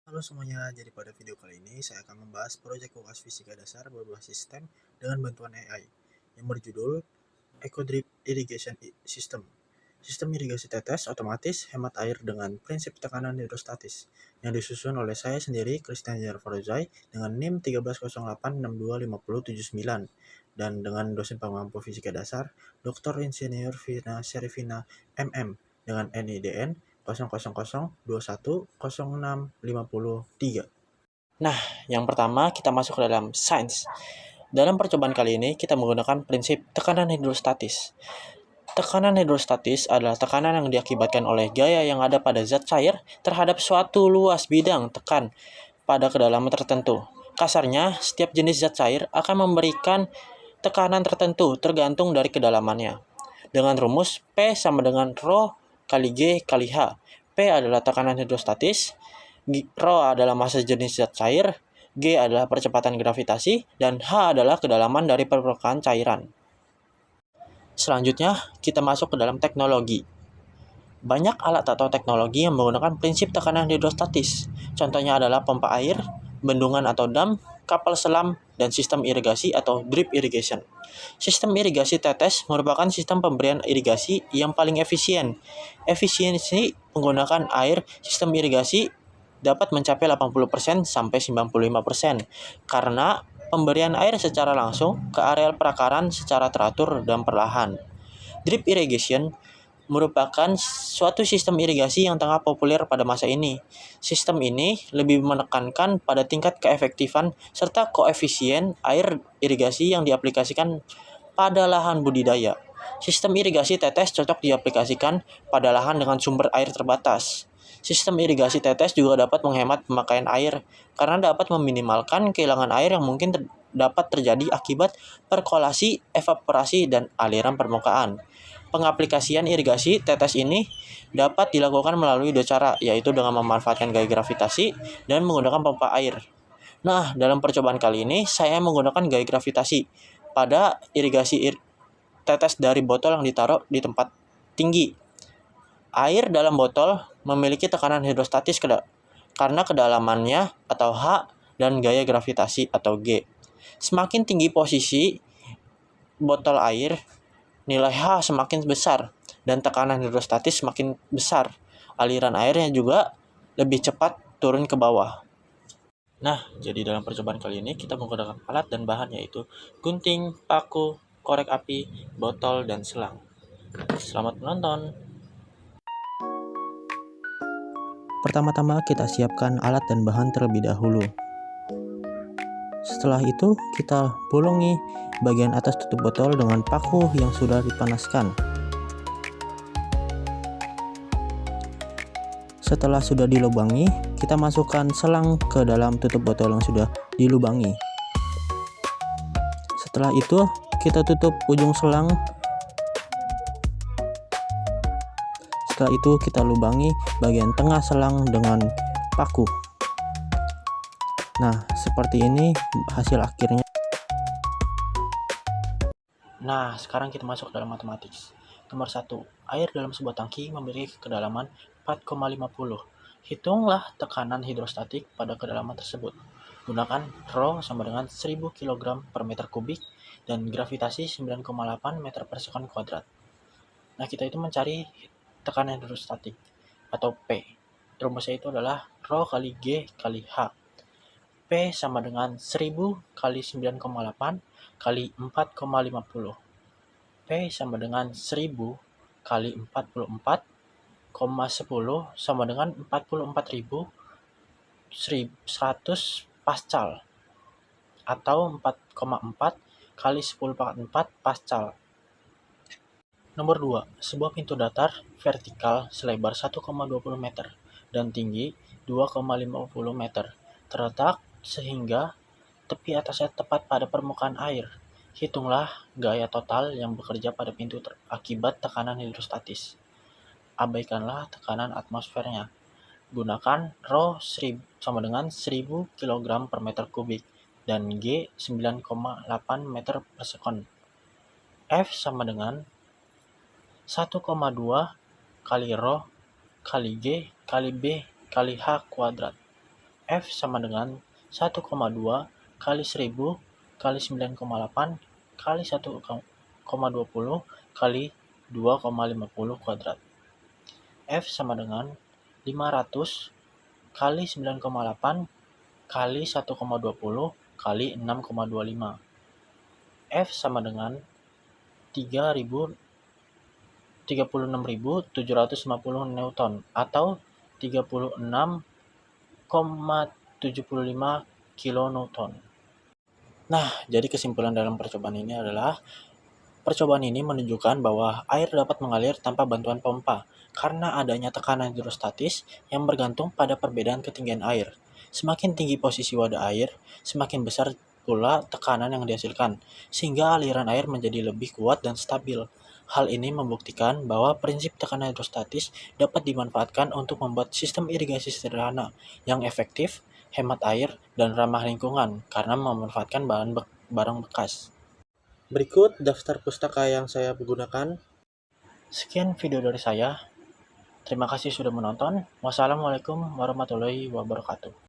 Halo semuanya, jadi pada video kali ini saya akan membahas proyek UAS Fisika Dasar berbasis sistem dengan bantuan AI yang berjudul Eco Drip Irrigation System. Sistem irigasi tetes otomatis hemat air dengan prinsip tekanan hidrostatis yang disusun oleh saya sendiri, Christian Jar Farouzai, dengan NIM 1308625079 dan dengan dosen pengampu fisika dasar Dr. Insinyur Vina Sherifina MM dengan NIDN 00010653. Nah, yang pertama kita masuk ke dalam sains. Dalam percobaan kali ini kita menggunakan prinsip tekanan hidrostatis. Tekanan hidrostatis adalah tekanan yang diakibatkan oleh gaya yang ada pada zat cair terhadap suatu luas bidang tekan pada kedalaman tertentu. Kasarnya, setiap jenis zat cair akan memberikan tekanan tertentu tergantung dari kedalamannya. Dengan rumus P sama dengan Rho kali G kali H. P adalah tekanan hidrostatis, Rho adalah massa jenis zat cair, G adalah percepatan gravitasi, dan H adalah kedalaman dari permukaan cairan. Selanjutnya, kita masuk ke dalam teknologi. Banyak alat atau teknologi yang menggunakan prinsip tekanan hidrostatis. Contohnya adalah pompa air, bendungan atau dam, kapal selam, dan sistem irigasi atau drip irrigation. Sistem irigasi tetes merupakan sistem pemberian irigasi yang paling efisien. Efisiensi menggunakan air sistem irigasi dapat mencapai 80% sampai 95% karena pemberian air secara langsung ke areal perakaran secara teratur dan perlahan. Drip irrigation merupakan suatu sistem irigasi yang tengah populer pada masa ini. Sistem ini lebih menekankan pada tingkat keefektifan serta koefisien air irigasi yang diaplikasikan pada lahan budidaya. Sistem irigasi tetes cocok diaplikasikan pada lahan dengan sumber air terbatas. Sistem irigasi tetes juga dapat menghemat pemakaian air karena dapat meminimalkan kehilangan air yang mungkin dapat terjadi akibat perkolasi, evaporasi, dan aliran permukaan. Pengaplikasian irigasi tetes ini dapat dilakukan melalui dua cara, yaitu dengan memanfaatkan gaya gravitasi dan menggunakan pompa air. Nah, dalam percobaan kali ini, saya menggunakan gaya gravitasi pada irigasi tetes dari botol yang ditaruh di tempat tinggi. Air dalam botol memiliki tekanan hidrostatis karena kedalamannya atau H dan gaya gravitasi atau G. Semakin tinggi posisi botol air, nilai H semakin besar dan tekanan hidrostatis semakin besar. Aliran airnya juga lebih cepat turun ke bawah. Nah, jadi dalam percobaan kali ini kita menggunakan alat dan bahan yaitu gunting, paku, korek api, botol, dan selang. Selamat menonton. Pertama-tama kita siapkan alat dan bahan terlebih dahulu. Setelah itu kita bolongi bagian atas tutup botol dengan paku yang sudah dipanaskan. Setelah sudah dilubangi, kita masukkan selang ke dalam tutup botol yang sudah dilubangi. Setelah itu, kita tutup ujung selang. Setelah itu, kita lubangi bagian tengah selang dengan paku. Nah, seperti ini hasil akhirnya. Nah, sekarang kita masuk ke dalam matematik. Nomor 1. Air dalam sebuah tangki memiliki kedalaman 4,50. Hitunglah tekanan hidrostatik pada kedalaman tersebut. Gunakan Rho sama dengan 1000 kg per meter kubik dan gravitasi 9,8 meter per sekon kuadrat. Nah, kita itu mencari tekanan hidrostatik atau P. Rumusnya itu adalah Rho kali G kali H. P sama dengan 1000 kali 9,8 kali 4,50. P sama dengan 1000 kali 44,10 sama dengan 44.100 pascal atau 4,4 kali 10⁴ pascal. Nomor 2. Sebuah pintu datar vertikal selebar 1,20 meter dan tinggi 2,50 meter terletak sehingga tepi atasnya tepat pada permukaan air. Hitunglah gaya total yang bekerja pada pintu akibat tekanan hidrostatis. Abaikanlah tekanan atmosfernya. Gunakan Rho sama dengan 1000 kg per meter kubik dan G 9,8 meter per sekon. F sama dengan 1,2 kali Rho kali G kali B kali H kuadrat. F sama dengan 1,2 kali 1000 kali 9,8 kali 1,20 kali 2,50 kuadrat. F sama dengan 500 kali 9,8 kali 1,20 kali 6,25. F sama dengan 36.750 Newton atau 36,75 kilonewton. Nah, jadi kesimpulan dalam percobaan ini adalah percobaan ini menunjukkan bahwa air dapat mengalir tanpa bantuan pompa karena adanya tekanan hidrostatis yang bergantung pada perbedaan ketinggian air. Semakin tinggi posisi wadah air, semakin besar pula tekanan yang dihasilkan, sehingga aliran air menjadi lebih kuat dan stabil. Hal ini membuktikan bahwa prinsip tekanan hidrostatis dapat dimanfaatkan untuk membuat sistem irigasi sederhana yang efektif, hemat air, dan ramah lingkungan karena memanfaatkan barang bekas. Berikut daftar pustaka yang saya gunakan. Sekian video dari saya. Terima kasih sudah menonton. Wassalamualaikum warahmatullahi wabarakatuh.